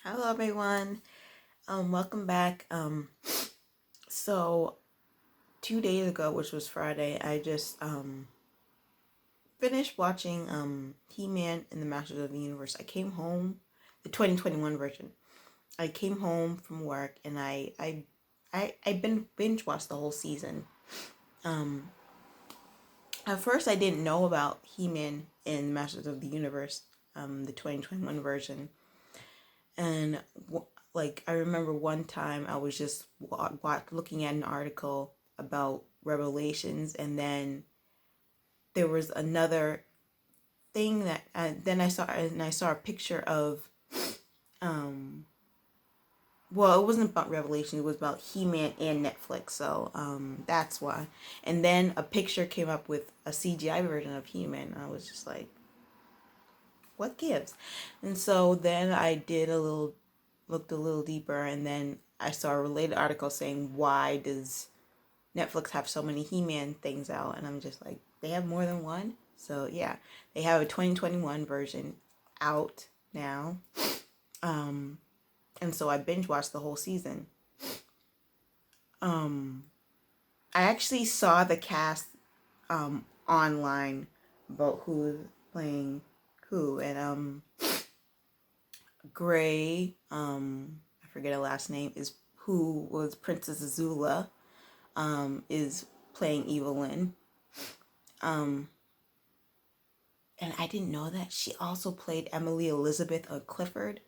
Hello everyone. Welcome back. So 2 days ago, which was Friday, I just finished watching He-Man and the Masters of the Universe. I came home, the 2021 version. I came home from work and I been binge watched the whole season. Um at first I didn't know about He-Man and Masters of the Universe, the 2021 version. And like I remember one time I was just looking at an article about Revelations, and then there was another thing that I saw a picture of um well, it wasn't about Revelation, it was about He-Man and Netflix, so that's why. And then a picture came up with a CGI version of He-Man, and I was just like, what gives? And so then I looked a little deeper, and then I saw a related article saying, why does Netflix have so many He-Man things out? And I'm just like, they have more than one? So yeah, they have a 2021 version out now. And so I binge watched the whole season. I actually saw the cast online about who's playing who, and Gray, I forget her last name, is who was Princess Azula, is playing Evelyn. And I didn't know that she also played Emily Elizabeth on Clifford.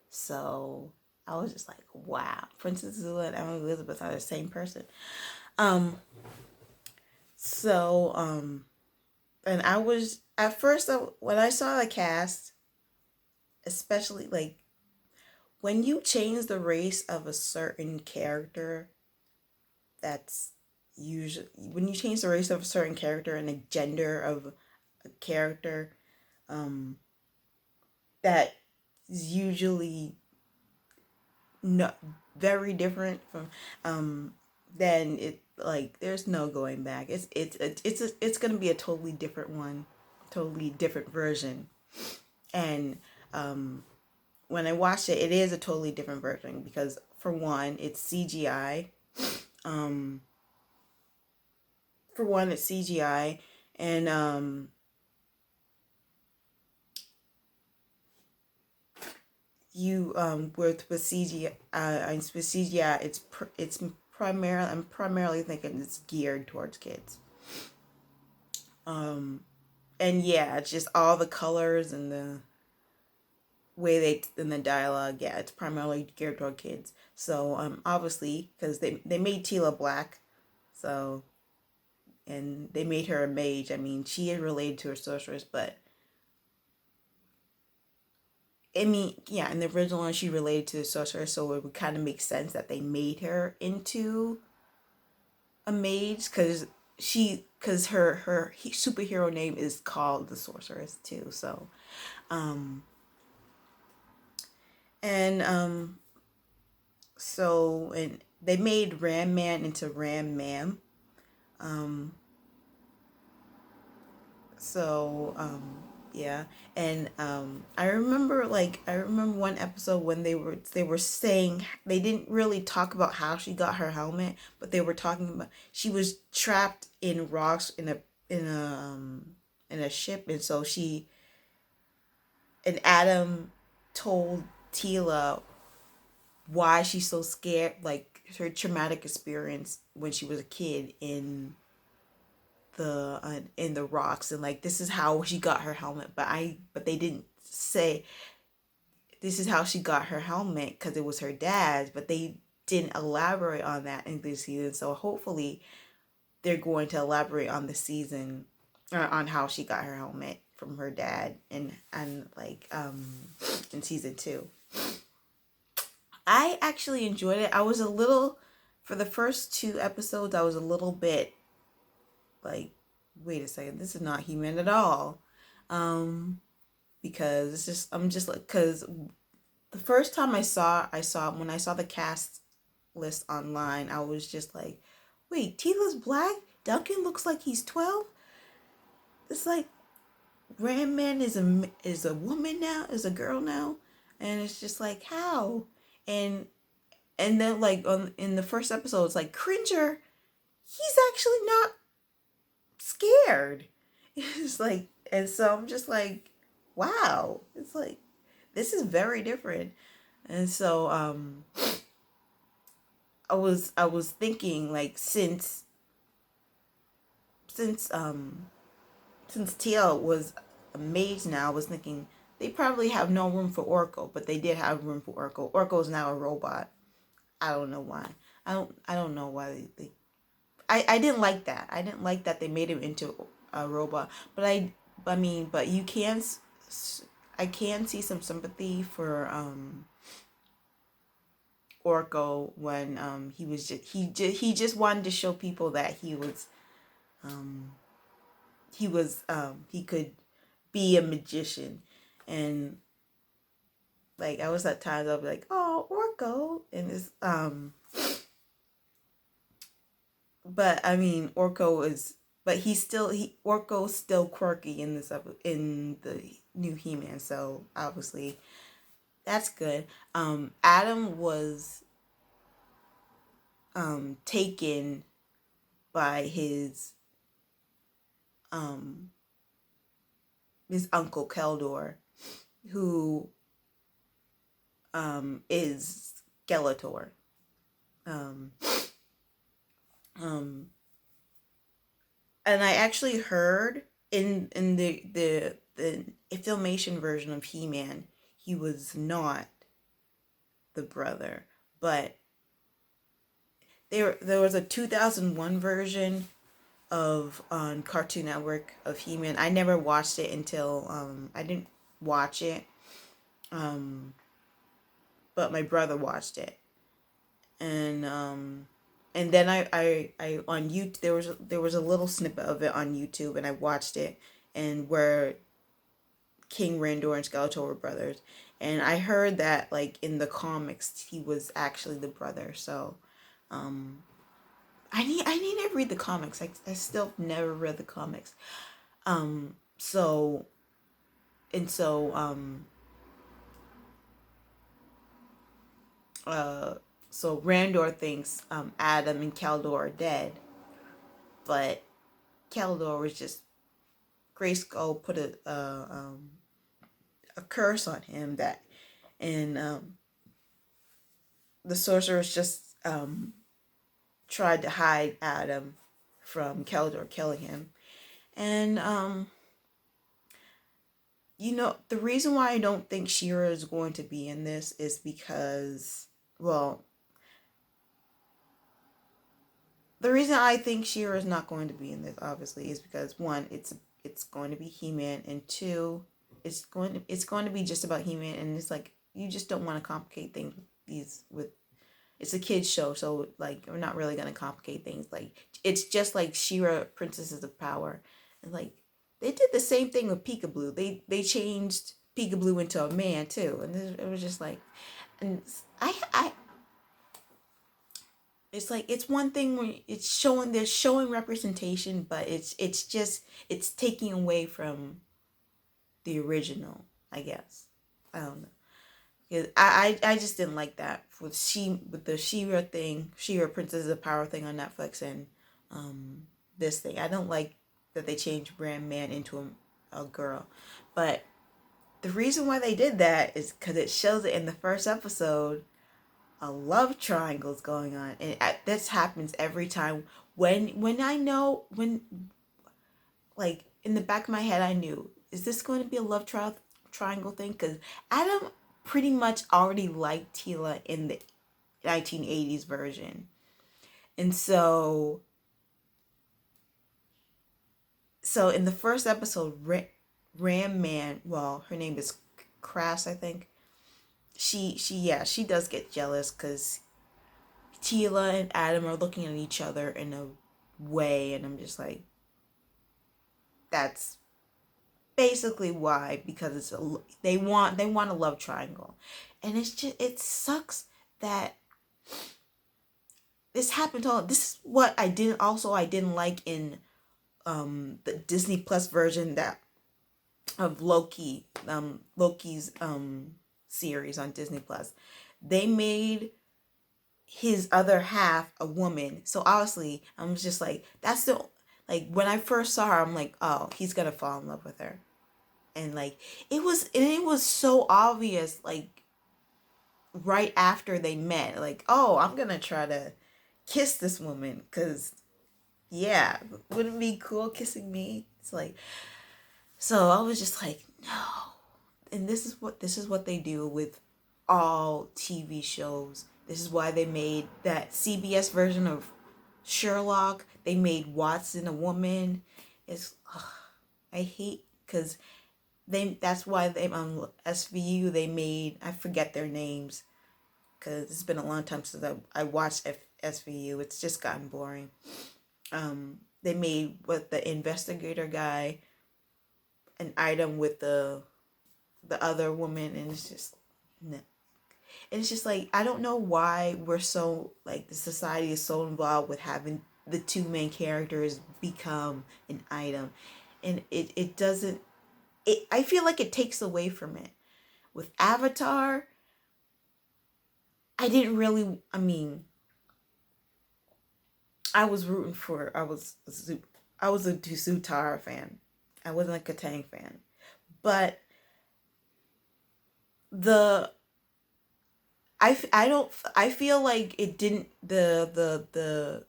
So I was just like, wow, Princess Azula and Emily Elizabeth are the same person. Um, so, and I was, at first, when I saw the cast, especially like when you change the race of a certain character, that's usually, when you change the race of a certain character and the gender of a character, that is usually not very different from then it, like, there's no going back. It's gonna be a totally different one, totally different version. And when I watched it, it is a totally different version because, for one, it's CGI. um and you with CGI, with CGI, it's primarily, I'm primarily thinking it's geared towards kids. And yeah, it's just all the colors and the way they in the dialogue. Yeah, it's primarily geared toward kids. So obviously, because they made Tila black, so, and they made her a mage. I mean, she is related to a sorceress, but I mean, yeah, in the original one, she related to the sorceress, so it would kind of make sense that they made her into a mage, because her superhero name is called the sorceress too. So, um, and so, and they made Ram Man into Ram Mam. Um, so yeah, and I remember one episode when they were saying they didn't really talk about how she got her helmet, but they were talking about she was trapped in rocks in a ship, and so she and Adam told Tila why she's so scared, like her traumatic experience when she was a kid in the rocks, and like this is how she got her helmet, but they didn't say this is how she got her helmet because it was her dad's, but they didn't elaborate on that in this season. So hopefully they're going to elaborate on the season, on how she got her helmet from her dad, and like in season 2. I actually enjoyed it. I was a little, for the first 2 episodes, I was a little bit like, wait a second, this is not He-Man at all. Because it's just, I'm just like, because the first time when I saw the cast list online, I was just like, wait, Tila's black? Duncan looks like he's 12? It's like Ram Man is a woman now, is a girl now. And it's just like, how? And then like in the first episode, it's like Cringer, he's actually not scared. It's like, and so I'm just like, wow. It's like, this is very different. And so I was thinking, like, since TL was a mage now, I was thinking they probably have no room for Orko, but they did have room for Orko. Orko is now a robot. I don't know why. I don't know why I didn't like that. I didn't like that they made him into a robot. But but you can I can see some sympathy for Orko when he just wanted to show people that um he could be a magician. And like I was at times I'll be like, oh, Orko, and it's but I mean Orko's still quirky in in the new He-Man, so obviously that's good. Adam was taken by um his uncle Keldor, who is Skeletor. Um, um, and I actually heard in the Filmation version of He-Man, he was not the brother, but there was a 2001 version of on Cartoon Network of He-Man. I never watched it until I didn't watch it, but my brother watched it, and then I on YouTube there was a little snippet of it on YouTube, and I watched it, and where King Randor and Skeletor were brothers, and I heard that like in the comics he was actually the brother. So um I need to read the comics. I still never read the comics. So and so uh so Randor thinks Adam and Keldor are dead, but Keldor was just Grayskull put a curse on him that, and the sorceress just tried to hide Adam from Keldor killing him. And the reason why I don't think She-Ra is going to be in this is because, well, the reason I think She-Ra is not going to be in this, obviously, is because one, it's going to be He-Man, and two, it's going to be just about He-Man, and it's like you just don't want to complicate things with it's a kids show, so like we're not really gonna complicate things. Like it's just like She-Ra, Princesses of Power, and like they did the same thing with Peekaboo. They changed Peekaboo into a man too, and it was just like, and I it's like it's one thing when they're showing representation, but it's taking away from the original, I guess. I don't know. I just didn't like that with the She-Ra thing, She-Ra Princess of Power thing on Netflix, and this thing. I don't like that they changed Brand Man into a girl, but the reason why they did that is because it shows it in the first episode. A love triangle is going on, and this happens every time. When I know when, like in the back of my head, I knew, is this going to be a triangle thing? Because Adam pretty much already liked Teela in the 1980s version. And so in the first episode, Ram Man, well, her name is Crass, I think. She does get jealous because Teela and Adam are looking at each other in a way, and I'm just like, that's basically why, because they want a love triangle. And it sucks that this happened all. This is what I didn't like in the Disney Plus version that of Loki, Loki's series on Disney Plus. They made his other half a woman. So obviously, I'm just like, that's the like when I first saw her, I'm like, oh, he's gonna fall in love with her. And like it was so obvious, like right after they met, like, oh, I'm gonna try to kiss this woman, because yeah, wouldn't it be cool kissing me? It's like, so I was just like, no. And this is what they do with all TV shows. This is why they made that CBS version of Sherlock. They made Watson a woman. It's ugh, I hate, because they that's why they on SVU they made, I forget their names because it's been a long time since I watched SVU. It's just gotten boring. They made with the investigator guy an item with the other woman, and it's just no. And it's just like, I don't know why we're so, like, the society is so involved with having the two main characters become an item, and it doesn't, I feel like it takes away from it. With Avatar, I didn't really, I mean, I was rooting for, I was a Zutara fan. I wasn't like a Katang fan. But the I don't, I feel like it didn't, the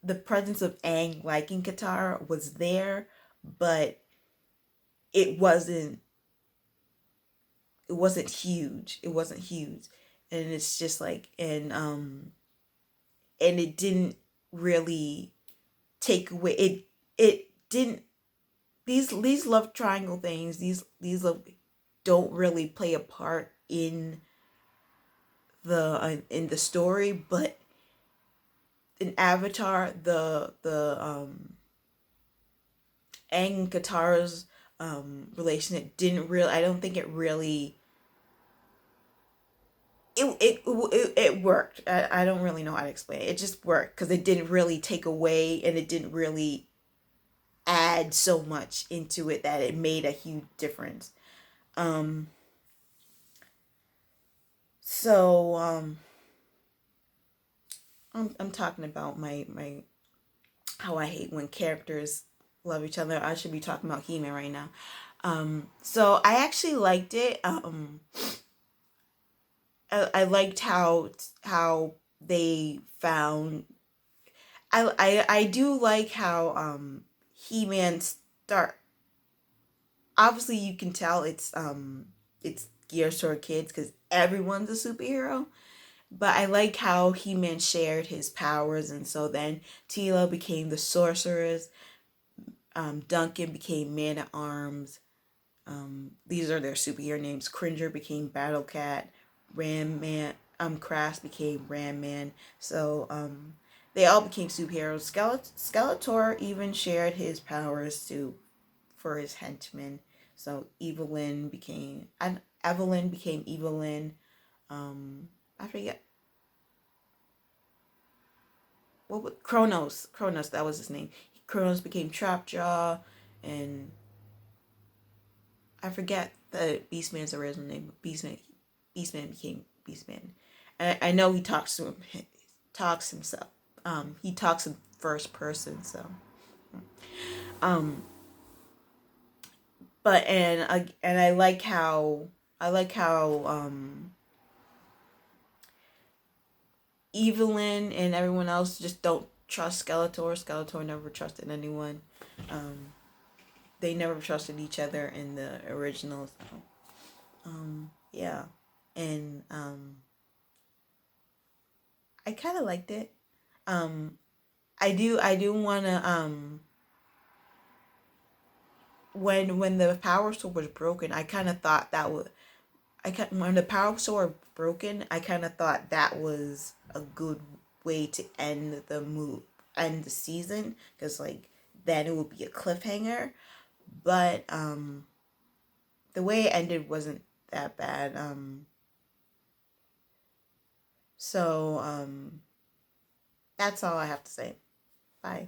the presence of Aang liking Katara was there, but it wasn't, it wasn't huge. It wasn't huge. And it's just like, and it didn't really take away, it didn't, these love triangle things, these love don't really play a part in the story. But in Avatar, the Aang and Katara's relationship didn't really, I don't think it really, it worked. I don't really know how to explain it. It just worked because it didn't really take away, and it didn't really add so much into it that it made a huge difference. Um, so I'm talking about my how I hate when characters love each other. I should be talking about He-Man right now. So I actually liked it. I liked how they found. I do like how He-Man start. Obviously, you can tell it's geared toward kids because everyone's a superhero. But I like how He-Man shared his powers, and so then Teela became the sorceress. Duncan became Man at Arms. These are their superhero names. Cringer became Battle Cat. Ram Man. Crass became Ram Man. So they all became superheroes. Skeletor even shared his powers to for his henchmen. So Evelyn became Evelyn. I forget Kronos, that was his name. Kronos became Trapjaw, and I forget the Beastman's original name, but Beastman became Beastman. And I know he talks to him, talks himself. He talks in first person, so. Um, but and I like how Evelyn and everyone else just don't trust Skeletor. Skeletor never trusted anyone. Um, they never trusted each other in the originals. Yeah, and I kind of liked it. Um, I do want to when the Power Sword was broken, I kind of thought that was when the Power Sword broken, I kind of thought that was a good way to end end the season, because like then it would be a cliffhanger. But the way it ended wasn't that bad. So that's all I have to say. Bye.